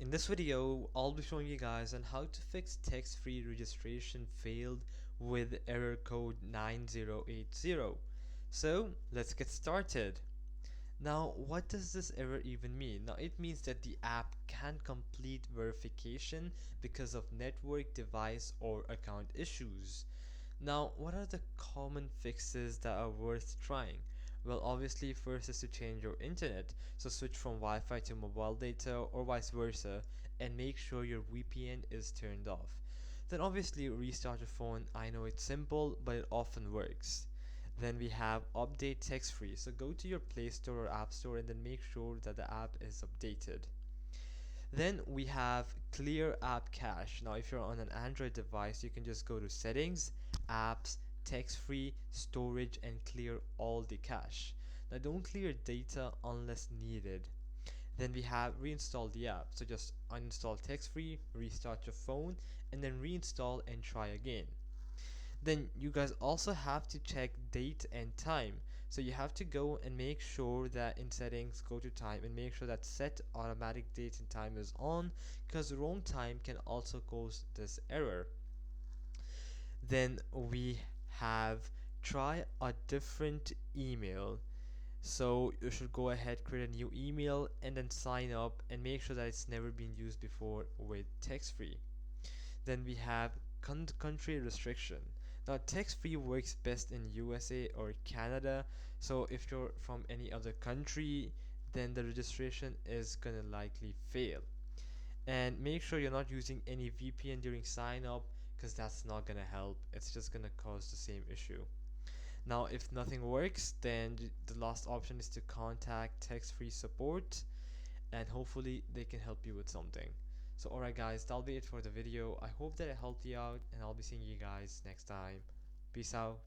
In this video, I'll be showing you guys on how to fix text-free registration failed with error code 9080. So let's get started. Now, what does this error even mean? Now, it means that the app can't complete verification because of network, device, or account issues. Now, what are the common fixes that are worth trying? Well, obviously, first is to change your internet. So switch from Wi-Fi to mobile data or vice versa, and make sure your VPN is turned off. Then obviously restart your phone. I know it's simple, but it often works. Then we have update text-free. So go to your Play Store or App Store and then make sure that the app is updated. Then we have clear app cache. Now if you're on an Android device, you can just go to settings, apps, text free, storage, and clear all the cache. Now don't clear data unless needed. Then we have reinstall the app. So just uninstall text free, restart your phone, and then reinstall and try again. Then you guys also have to check date and time. So you have to go and make sure that in settings, go to time and make sure that set automatic date and time is on, because the wrong time can also cause this error. Then we have try a different email. So you should go ahead, create a new email, and then sign up and make sure that it's never been used before with text free. Then we have country restriction. Now text-free works best in USA or Canada, so if you're from any other country, then the registration is gonna likely fail. And make sure you're not using any VPN during sign up, because that's not gonna help. It's just gonna cause the same issue. Now if nothing works, then the last option is to contact text-free support, and hopefully they can help you with something. So alright guys, that'll be it for the video. I hope that it helped you out, and I'll be seeing you guys next time. Peace out.